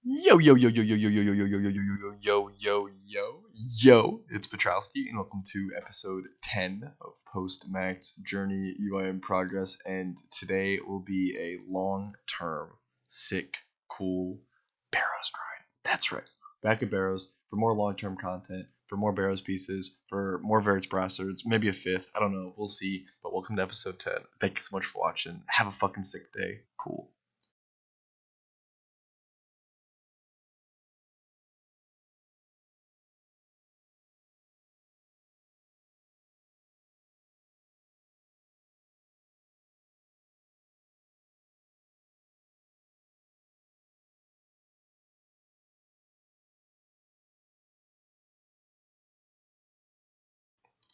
Yo, yo, yo, yo, yo, yo, yo, yo, yo, yo, yo, yo, yo, yo, yo, yo, yo, it's Petrowski, and welcome to episode 10 of Post Max Journey UIM Progress. And today will be a long-term, sick, cool Barrows grind. That's right. Back at Barrows for more long-term content, for more Barrows pieces, for more Various Brassards, maybe a fifth. I don't know. We'll see. But welcome to episode 10. Thank you so much for watching. Have a fucking sick day. Cool.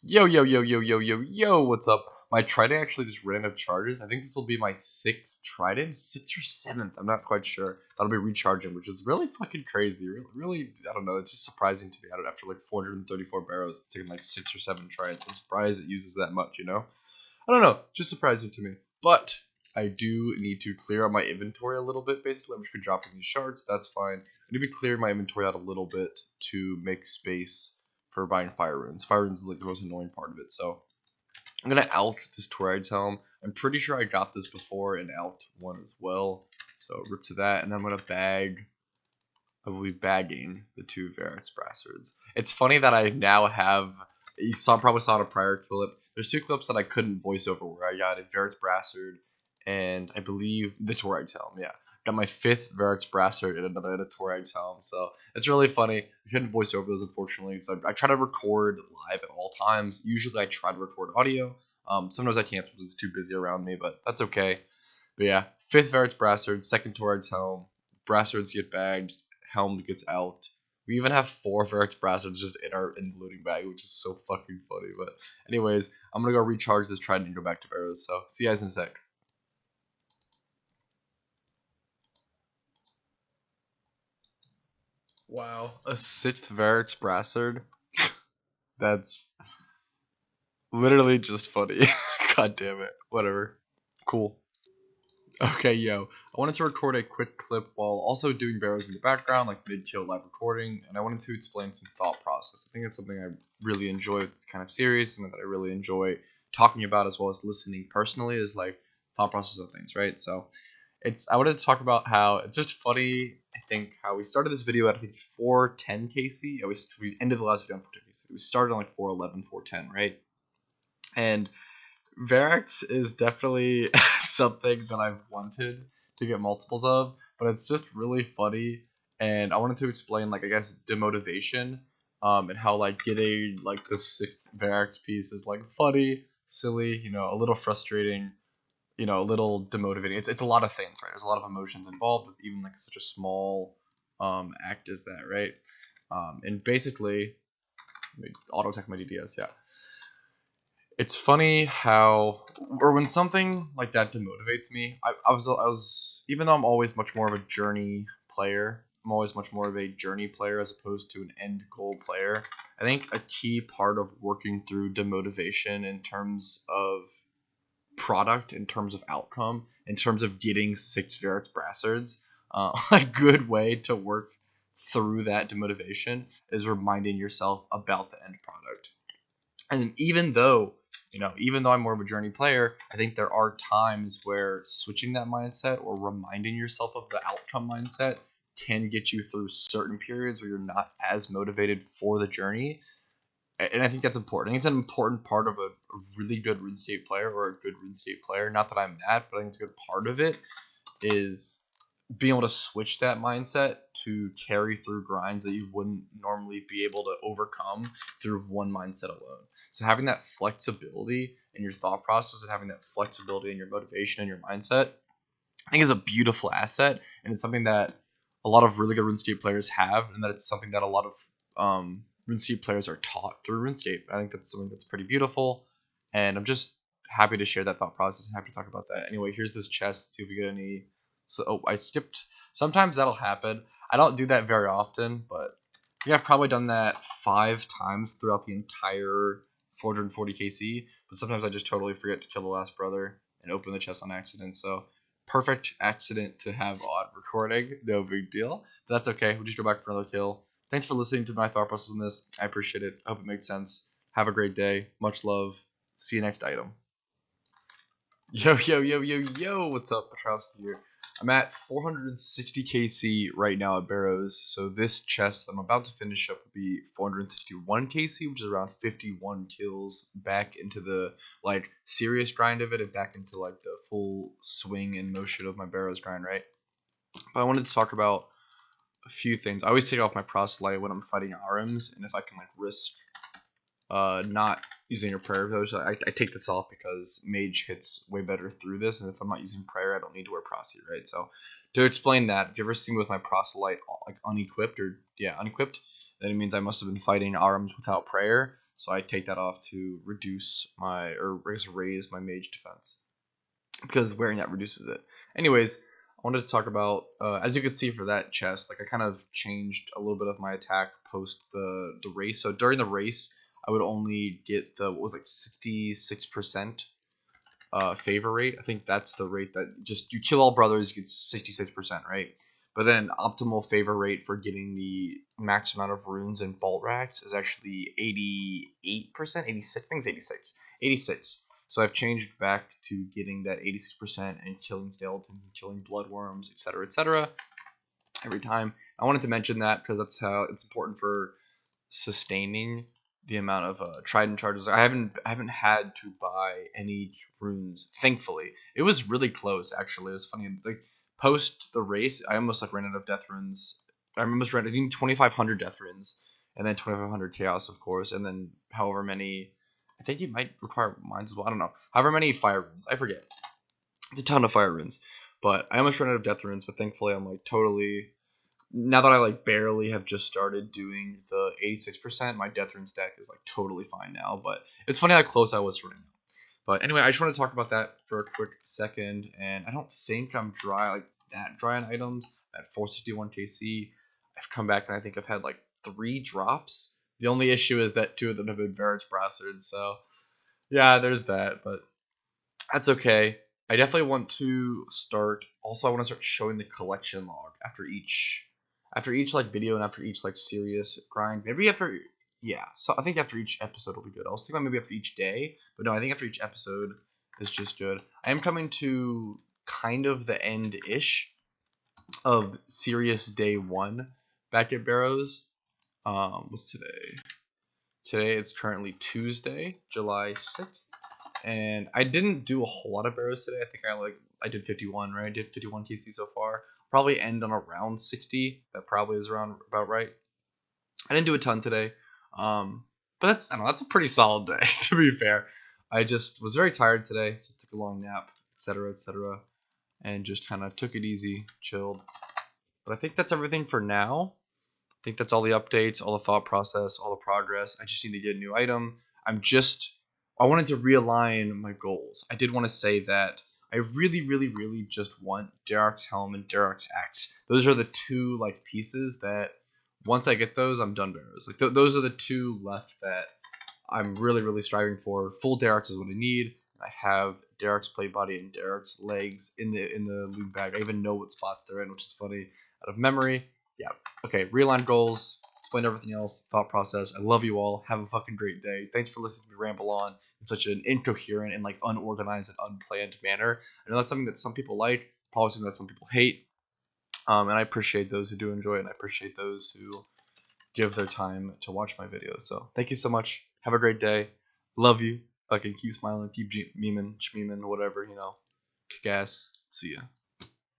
Yo, yo, yo, yo, yo, yo, yo, what's up? My trident actually just ran out of charges. I think this will be my 6th trident, 6th or 7th, I'm not quite sure. That'll be recharging, which is really fucking crazy. Really, I don't know, it's just surprising to me. After like 434 barrows, it's taking like 6 or 7 tridents. I'm surprised it uses that much, you know? I don't know, just surprising to me. But I do need to clear out my inventory a little bit, basically. I'm just gonna be dropping these shards, that's fine. I need to be clearing my inventory out a little bit to make space for buying fire runes. Fire runes is like the most annoying part of it. So I'm gonna alch this Toride's helm. I'm pretty sure I got this before and alched one as well. So rip to that, and then I'm gonna bag. I will be bagging the 2 Varix Brassards. It's funny that I now have. Probably saw in a prior clip. There's 2 clips that I couldn't voice over where I got a Varix Brassard and I believe the Toride's helm. Yeah. Got my 5th Varix Brassard and another Toride's helm, so it's really funny. I couldn't voice over those, unfortunately, so I try to record live at all times. Usually I try to record audio. Sometimes I can't, sometimes it's too busy around me, but that's okay. But yeah, 5th Varix Brassard, 2nd Toride's helm, Brassards get bagged, helm gets out. We even have 4 Varix Brassards just in the loading bag, which is so fucking funny. But anyways, I'm gonna go recharge this trident and go back to Barrows, so see you guys in a sec. Wow, a 6th Varix Brassard? That's literally just funny. God damn it. Whatever. Cool. Okay, yo. I wanted to record a quick clip while also doing Barrows in the background, like mid-kill live recording, and I wanted to explain some thought process. I think it's something I really enjoy with this kind of series, something that I really enjoy talking about as well as listening personally, is like thought process of things, right? So I wanted to talk about how it's just funny. I think how we started this video at, I think, 410 KC. We ended the last video on 410 KC. We started on like 411, 410, right? And Varix is definitely something that I've wanted to get multiples of, but it's just really funny. And I wanted to explain, like, I guess, demotivation, and how like getting like the 6th Varix piece is like funny, silly, a little frustrating, a little demotivating. It's a lot of things, right? There's a lot of emotions involved with even like such a small act as that, right? And basically, let me auto check my DDS. Yeah, it's funny how, or when something like that demotivates me. I was even though I'm always much more of a journey player. I'm always much more of a journey player as opposed to an end goal player. I think a key part of working through demotivation in terms of product, in terms of outcome, in terms of getting 6 Varix Brassards, a good way to work through that demotivation is reminding yourself about the end product. And even though I'm more of a journey player, I think there are times where switching that mindset or reminding yourself of the outcome mindset can get you through certain periods where you're not as motivated for the journey. And I think that's important. I think it's an important part of a really good RuneScape player, or a good RuneScape player. Not that I'm that, but I think it's a good part of it is being able to switch that mindset to carry through grinds that you wouldn't normally be able to overcome through one mindset alone. So having that flexibility in your thought process and having that flexibility in your motivation and your mindset, I think is a beautiful asset, and it's something that a lot of really good RuneScape players have, and that it's something that a lot of RuneScape players are taught through RuneScape. I think that's something that's pretty beautiful, and I'm just happy to share that thought process and happy to talk about that. Anyway, here's this chest. Let's see if we get any. So, I skipped. Sometimes that'll happen. I don't do that very often, but I think I've probably done that 5 times throughout the entire 440 KC. But sometimes I just totally forget to kill the last brother and open the chest on accident. So perfect accident to have on recording. No big deal. But that's okay. We'll just go back for another kill. Thanks for listening to my thought process on this. I appreciate it. I hope it makes sense. Have a great day. Much love. See you next item. Yo, yo, yo, yo, yo. What's up, Petrowski here? I'm at 460 KC right now at Barrows, so this chest I'm about to finish up will be 461 KC, which is around 51 kills back into the like serious grind of it and back into like the full swing and motion of my Barrows grind, right? But I wanted to talk about a few things. I always take off my proselyte when I'm fighting RMs, and if I can like risk not using your prayer those, I take this off because mage hits way better through this, and if I'm not using prayer, I don't need to wear prosy, right? So to explain that, if you ever see me with my proselyte like unequipped unequipped, then it means I must have been fighting arms without prayer. So I take that off to reduce my raise my mage defense because wearing that reduces it. Anyways, I wanted to talk about as you can see for that chest, like I kind of changed a little bit of my attack post the race. So during the race, I would only get the, what was like 66% favor rate. I think that's the rate that just you kill all brothers, you get 66%, right? But then optimal favor rate for getting the max amount of runes and bolt racks is actually 88%, 86. I think it's 86. 86. So I've changed back to getting that 86% and killing skeletons and killing bloodworms, etc., every time. I wanted to mention that because that's how it's important for sustaining the amount of trident charges. I haven't had to buy any runes, thankfully. It was really close, actually. It was funny. Like post the race, I almost like ran out of death runes. I almost ran, I think, 2,500 death runes, and then 2,500 chaos, of course, and then however many. I think you might require mines as well. I don't know. However many fire runes, I forget. It's a ton of fire runes, but I almost ran out of death runes. But thankfully, I'm like totally. Now that I like barely have just started doing the 86%, my death rune stack is like totally fine now. But it's funny how close I was to running out. But anyway, I just want to talk about that for a quick second. And I don't think I'm that dry on items at 461 KC. I've come back and I think I've had like 3 drops. The only issue is that 2 of them have been Barrows Brassards. So yeah, there's that. But that's okay. I definitely want to start. Also, I want to start showing the collection log after each like video and after each like serious grind. Maybe after, yeah. So I think after each episode will be good. I was thinking about maybe after each day, but no, I think after each episode is just good. I am coming to kind of the end ish of serious day 1 back at Barrows. What's today? Today it's currently Tuesday, July 6th. And I didn't do a whole lot of Barrows today. I think I did 51, right? I did 51 KC so far. Probably end on around 60. That probably is around about right. I didn't do a ton today. But that's a pretty solid day, to be fair. I just was very tired today, so I took a long nap, etc., and just kind of took it easy, chilled. But I think that's everything for now. I think that's all the updates, all the thought process, all the progress. I just need to get a new item. I wanted to realign my goals. I did want to say that I really, really, really just want Darok's Helm and Darok's Axe. Those are the 2 like pieces that once I get those, I'm done Barrows. Like those are the 2 left that I'm really, really striving for. Full Darok's is what I need. I have Darok's plate body and Darok's legs in the loot bag. I even know what spots they're in, which is funny out of memory. Yeah. Okay. Realign goals. Explain everything else. Thought process. I love you all. Have a fucking great day. Thanks for listening to me ramble on in such an incoherent and like unorganized and unplanned manner. I know that's something that some people like. Probably something that some people hate. And I appreciate those who do enjoy it. And I appreciate those who give their time to watch my videos. So thank you so much. Have a great day. Love you. Fucking keep smiling. Keep memeing, schmeeming, whatever, Kick ass. See ya.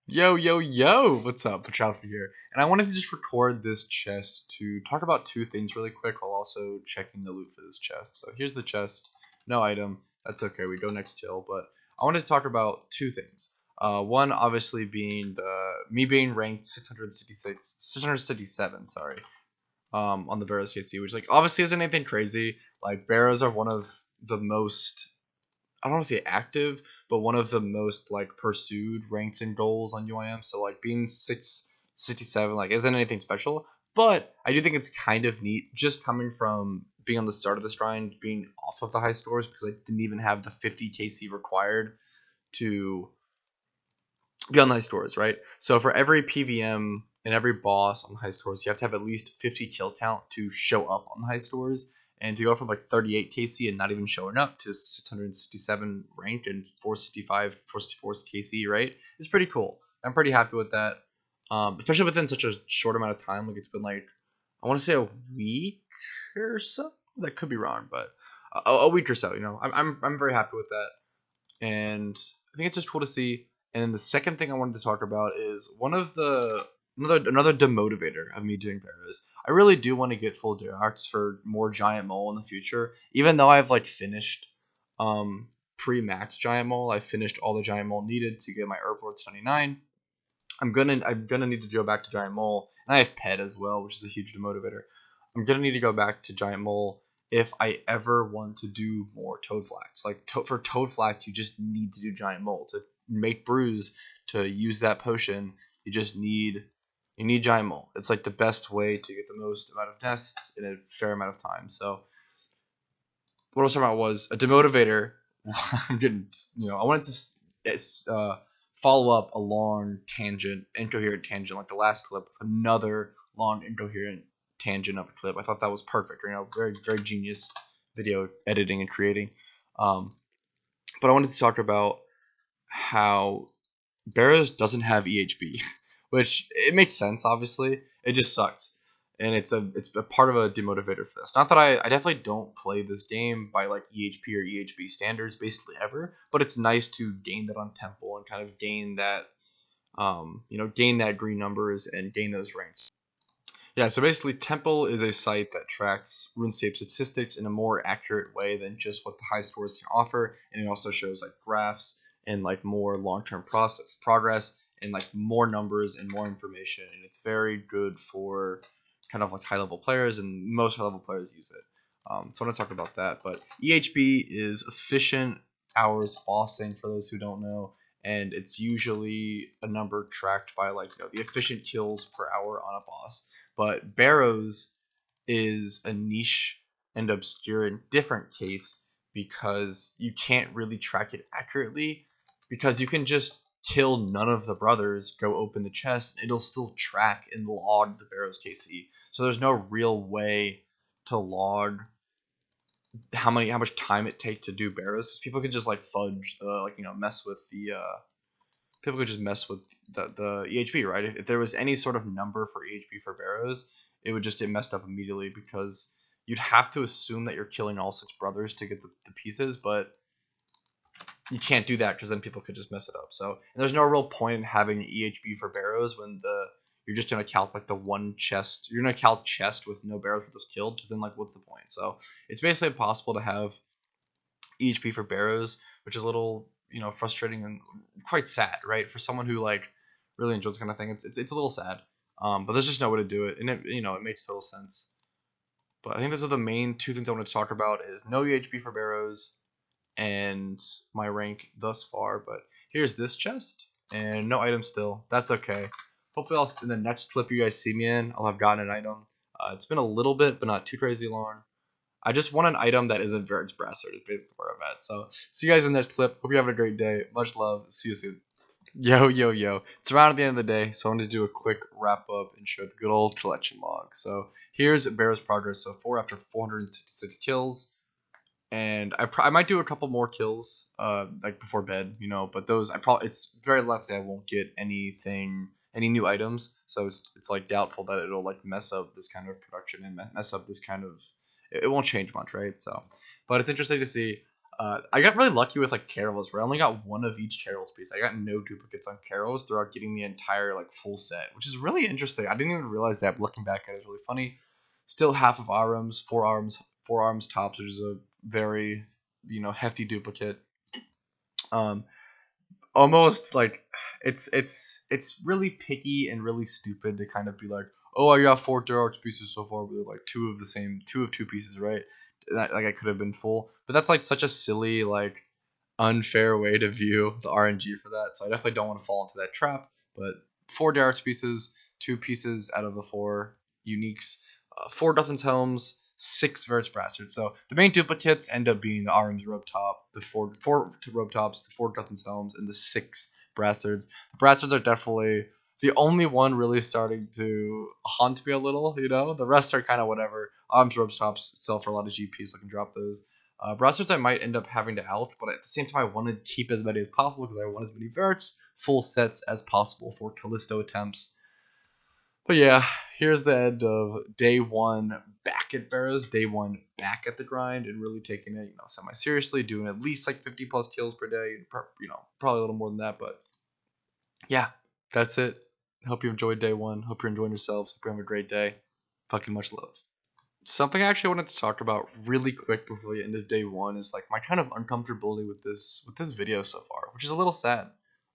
Yo, yo, yo! What's up? Petrowski here. And I wanted to just record this chest to talk about 2 things really quick while also checking the loot for this chest. So here's the chest. No item. That's okay. We go next kill. But I wanted to talk about 2 things. One, obviously, being me being ranked 667, sorry, on the Barrows KC, which like obviously isn't anything crazy. Like Barrows are one of the most, I don't want to say active, but one of the most like pursued ranks and goals on UIM. So like being 667 like isn't anything special, but I do think it's kind of neat just coming from being on the start of this grind, being off of the high scores because I didn't even have the 50 KC required to be on the high scores, right? So for every PVM and every boss on the high scores, you have to have at least 50 kill count to show up on the high scores. And to go from like 38 KC and not even showing up to 667 ranked and 465, 464 KC, right? It's pretty cool. I'm pretty happy with that, especially within such a short amount of time. Like it's been like, I want to say a week or so. That could be wrong, but a week or so. You know, I'm very happy with that, and I think it's just cool to see. And then the second thing I wanted to talk about is one of the another demotivator of me doing Barrows. I really do want to get full Deox for more Giant Mole in the future, even though I've like finished pre-max Giant Mole. I finished all the Giant Mole needed to get my Herblord to 99. I'm gonna need to go back to Giant Mole, and I have Pet as well, which is a huge demotivator. I'm gonna need to go back to Giant Mole if I ever want to do more Toad Flats. Like for Toad Flats, you just need to do Giant Mole to make Bruise, to use that potion. You need Giant Mole. It's like the best way to get the most amount of nests in a fair amount of time. So what I was talking about was a demotivator. I'm getting, I wanted to follow up a long tangent, incoherent tangent, like the last clip, with another long incoherent tangent of a clip. I thought that was perfect. Very very genius video editing and creating. But I wanted to talk about how Barrows doesn't have EHB, which it makes sense. Obviously, it just sucks, and it's a part of a demotivator for this. Not that I definitely don't play this game by like EHP or EHB standards basically ever, but it's nice to gain that on Temple and kind of gain that gain that green numbers and gain those ranks. Yeah, so basically, Temple is a site that tracks RuneScape statistics in a more accurate way than just what the high scores can offer, and it also shows like graphs and like more long-term progress and like more numbers and more information, and it's very good for kind of like high-level players, and most high-level players use it. So I want to talk about that, but EHB is efficient hours bossing for those who don't know, and it's usually a number tracked by like the efficient kills per hour on a boss. But Barrows is a niche and obscure and different case because you can't really track it accurately, because you can just kill none of the brothers, go open the chest, and it'll still track and log the Barrows KC. So there's no real way to log how much time it takes to do Barrows, because people can just like fudge mess with the people could just mess with the EHP, right? If there was any sort of number for EHP for Barrows, it would just get messed up immediately, because you'd have to assume that you're killing all 6 brothers to get the pieces, but you can't do that because then people could just mess it up. So and there's no real point in having EHP for Barrows when you're just gonna calc like the one chest. You're gonna calc chest with no Barrows with those killed. Then like what's the point? So it's basically impossible to have EHP for Barrows, which is a little frustrating and quite sad, right? For someone who like really enjoys this kind of thing, it's a little sad. But there's just no way to do it, and it makes total sense. But I think those are the main 2 things I want to talk about: is no EHP for Barrows and my rank thus far. But here's this chest and no item still. That's okay. Hopefully, in the next clip you guys see me in, I'll have gotten an item. It's been a little bit, but not too crazy long. I just want an item that isn't Verge Brassard, is basically where I'm at. So, see you guys in the next clip. Hope you're having a great day. Much love. See you soon. Yo, yo, yo. It's around at the end of the day, so I wanted to do a quick wrap up and show the good old collection log. So, here's Barrow's progress so far after 466 kills. And I might do a couple more kills like before bed, but those it's very likely I won't get any new items, so it's like doubtful that it'll like mess up this kind of production and mess up this kind of, it won't change much, right? So but it's interesting to see. I got really lucky with like Carol's, where I only got one of each Carol's piece. I got no duplicates on Carol's throughout getting the entire like full set, which is really interesting. I didn't even realize that. Looking back at it, it's really funny. Still half of arms, 4 arms tops, which is a very hefty duplicate. Almost like it's really picky and really stupid to kind of be like, oh, I got 4 Dark pieces so far, with like 2 of 2 pieces, right? Like I could have been full, but that's like such a silly, like unfair way to view the RNG for that. So I definitely don't want to fall into that trap. But 4 Dark pieces, 2 pieces out of the 4 uniques, 4 Duthin's Helms, 6 Verge Brassard. So the main duplicates end up being the RM's Robe Top, the 4 Robe Tops, the 4 Duthin's Helms, and the 6 Brastards. The Brastards are definitely the only one really starting to haunt me a little. The rest are kind of whatever. Arms, ropes, tops sell for a lot of GPs, so I can drop those. Brastards I might end up having to out, but at the same time I want to keep as many as possible because I want as many verts, full sets as possible for Callisto attempts. But yeah, here's the end of day one back at Barrows, day one back at the grind, and really taking it, semi-seriously, doing at least like 50 plus kills per day, probably a little more than that, but yeah, that's it. Hope you enjoyed day one. Hope you're enjoying yourselves. Hope you're having a great day. Fucking much love. Something I actually wanted to talk about really quick before we end of day one is like my kind of uncomfortability with this video so far, which is a little sad.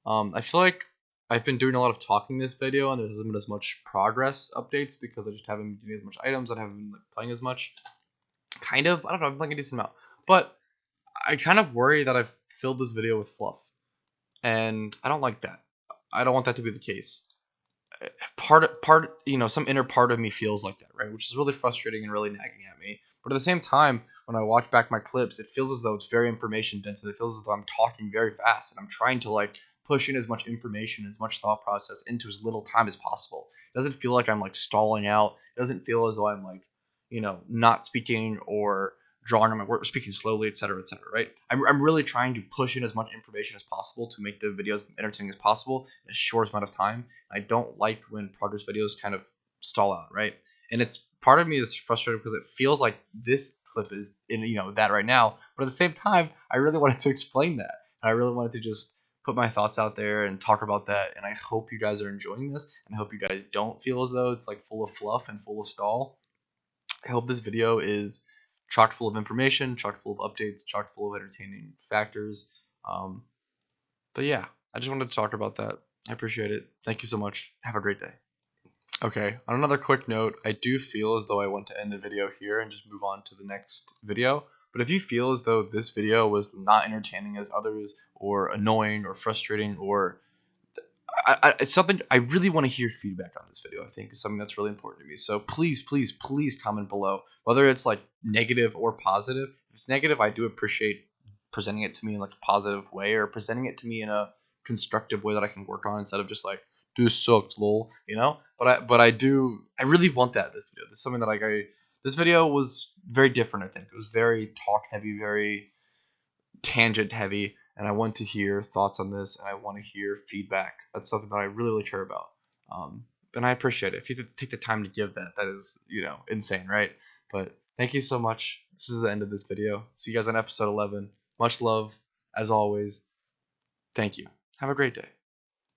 I feel like I've been doing a lot of talking in this video, and there hasn't been as much progress updates because I just haven't been doing as much items. I haven't been like, playing as much. Kind of, I don't know. I'm playing a decent amount, but I kind of worry that I've filled this video with fluff, and I don't like that. I don't want that to be the case. Some inner part of me feels like that, right? Which is really frustrating and really nagging at me. But at the same time, when I watch back my clips, it feels as though it's very information dense, and it feels as though I'm talking very fast, and I'm trying to like push in as much information, as much thought process into as little time as possible. It doesn't feel like I'm like stalling out. It doesn't feel as though I'm like, not speaking or drawing on my work, speaking slowly, etc., right? I'm really trying to push in as much information as possible to make the videos entertaining as possible in a short amount of time. I don't like when progress videos kind of stall out, right? And it's part of me is frustrated because it feels like this clip is in that right now, but at the same time, I really wanted to explain that. And I really wanted to just put my thoughts out there and talk about that. And I hope you guys are enjoying this, and I hope you guys don't feel as though it's like full of fluff and full of stall. I hope this video is chock full of information, chock full of updates, chock full of entertaining factors. But yeah, I just wanted to talk about that. I appreciate it. Thank you so much. Have a great day. Okay, on another quick note, I do feel as though I want to end the video here and just move on to the next video. But if you feel as though this video was not entertaining as others, or annoying, or frustrating, or it's something I really want to hear feedback on this video. I think is something that's really important to me. So please, please, please comment below, whether it's like negative or positive. If it's negative, I do appreciate presenting it to me in like a positive way, or presenting it to me in a constructive way that I can work on instead of just like this sucks, lol. But I really want that this video. This is something that this video was very different. I think it was very talk heavy, very tangent heavy, and I want to hear thoughts on this, and I want to hear feedback. That's something that I really, really care about. And I appreciate it. If you take the time to give that, that is, insane, right? But thank you so much. This is the end of this video. See you guys on episode 11. Much love, as always. Thank you. Have a great day.